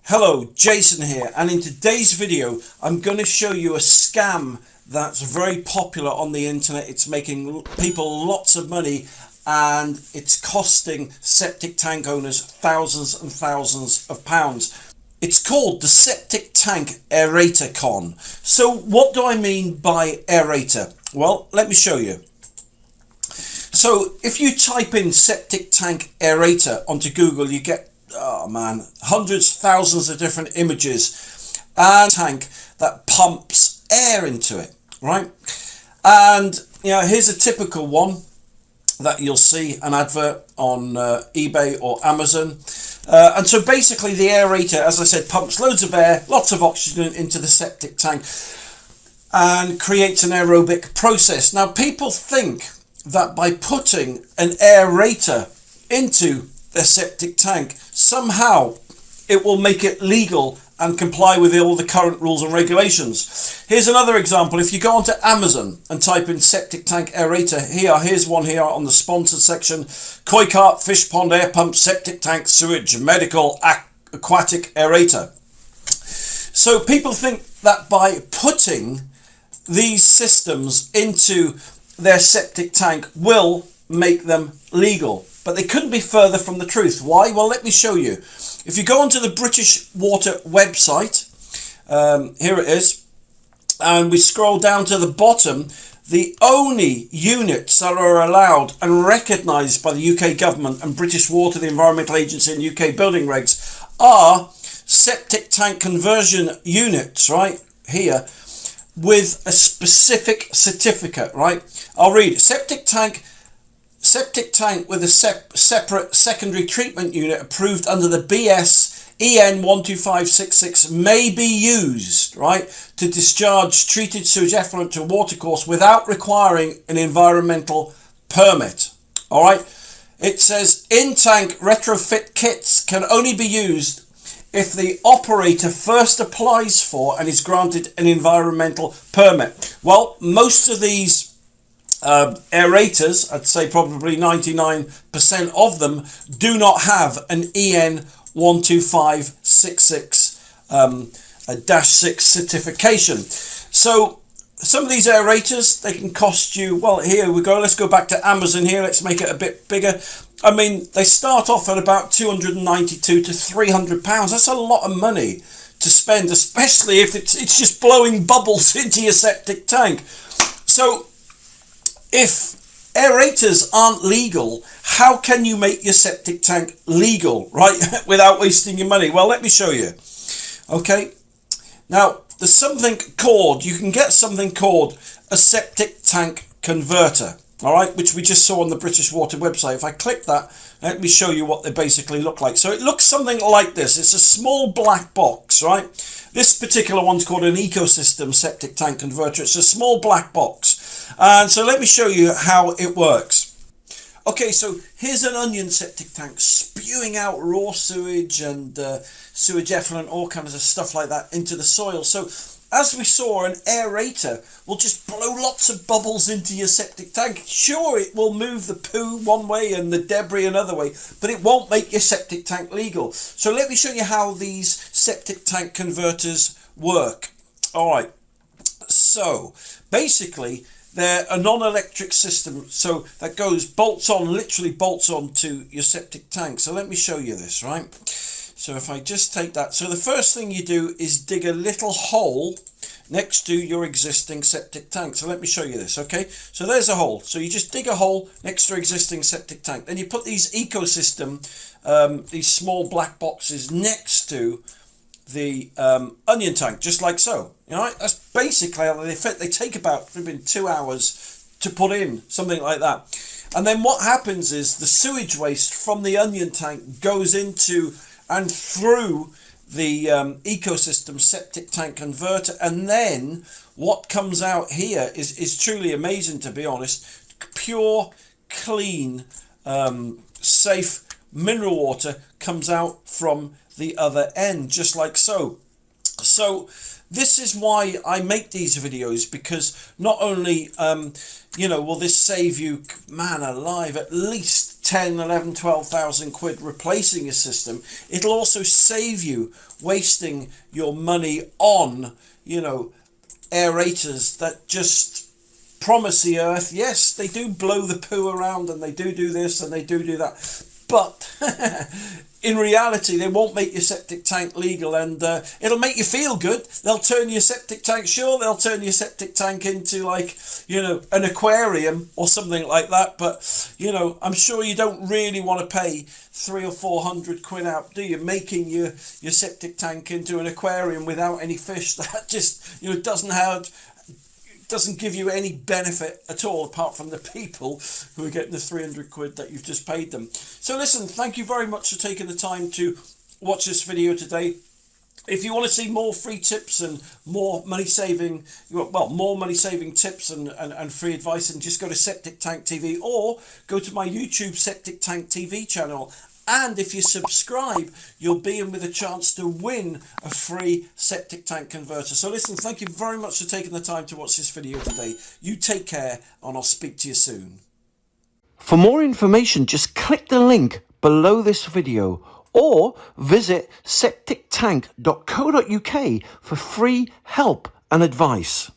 Hello, Jason here, and in today's video I'm going to show you a scam that's very popular on the internet. It's making people lots of money and it's costing septic tank owners thousands and thousands of pounds. It's called the Septic Tank Aerator Con. So what do I mean by aerator? Well, let me show you. So if you type in septic tank aerator onto Google, you get hundreds, thousands of different images and a tank that pumps air into it, right? And here's a typical one that you'll see an advert on eBay or Amazon. And so basically the aerator, as I said, pumps loads of air, lots of oxygen into the septic tank and creates an aerobic process. Now people think that by putting an aerator into their septic tank, somehow it will make it legal and comply with all the current rules and regulations. Here's another example. If you go onto Amazon and type in septic tank aerator, here's one here on the sponsored section: koi carp, fish pond, air pump, septic tank, sewage, medical, aquatic aerator. So people think that by putting these systems into their septic tank will make them legal, but they couldn't be further from the truth. Why? Well, let me show you. If you go onto the British Water website, here it is, and we scroll down to the bottom, the only units that are allowed and recognised by the UK government and British Water, the Environmental Agency, and UK building regs are septic tank conversion units, right here, with a specific certificate, right? I'll read it. Septic tank with a separate secondary treatment unit approved under the BS EN 12566 may be used, right, to discharge treated sewage effluent to a watercourse without requiring an environmental permit. All right. It says in-tank retrofit kits can only be used if the operator first applies for and is granted an environmental permit. Well, most of these aerators, I'd say probably 99% of them, do not have an EN 12566 -6 certification. So some of these aerators, they can cost you, well, here we go, let's go back to Amazon here, let's make it a bit bigger. I mean, they start off at about £292 to £300. That's a lot of money to spend, especially if it's just blowing bubbles into your septic tank. So if aerators aren't legal, how can you make your septic tank legal, right, without wasting your money? Well, let me show you. Okay, now there's something called, you can get something called a septic tank converter, all right, which we just saw on the British Water website. If I click that, let me show you what they basically look like. So it looks something like this. It's a small black box, right? This particular one's called an ecosystem septic tank converter. It's a small black box. And so let me show you how it works. Okay, so here's an onion septic tank spewing out raw sewage and sewage effluent, all kinds of stuff like that into the soil. So as we saw, an aerator will just blow lots of bubbles into your septic tank. Sure, it will move the poo one way and the debris another way, but it won't make your septic tank legal. So let me show you how these septic tank converters work. All right, so basically they're a non-electric system, so that bolts on, literally bolts on to your septic tank. So let me show you this, right? So if I just take that, so the first thing you do is dig a little hole next to your existing septic tank. So let me show you this, okay? So there's a hole. So you just dig a hole next to your existing septic tank. Then you put these ecosystem, these small black boxes next to the onion tank, just like so. You know, that's basically how they fit. They take about 2 hours to put in, something like that. And then what happens is the sewage waste from the onion tank goes into and through the ecosystem septic tank converter, and then what comes out here is truly amazing, to be honest. Pure, clean, safe mineral water comes out from the other end, just like so. So this is why I make these videos, because not only will this save you, man alive, at least 10, 11, 12,000 quid replacing your system. It'll also save you wasting your money on, you know, aerators that just promise the earth. Yes, they do blow the poo around and they do this and they do that. But in reality, they won't make your septic tank legal, and it'll make you feel good. They'll turn your septic tank, sure, they'll turn your septic tank into, like, you know, an aquarium or something like that. But, you know, I'm sure you don't really want to pay 300 or 400 quid out, do you, making your septic tank into an aquarium without any fish. That just, you know, doesn't give you any benefit at all, apart from the people who are getting the 300 quid that you've just paid them. So listen, thank you very much for taking the time to watch this video today. If you want to see more free tips and more money saving tips and free advice, and just go to Septic Tank TV or go to my YouTube Septic Tank TV channel. And if you subscribe, you'll be in with a chance to win a free septic tank converter. So listen, thank you very much for taking the time to watch this video today. You take care, and I'll speak to you soon. For more information, just click the link below this video or visit septictank.co.uk for free help and advice.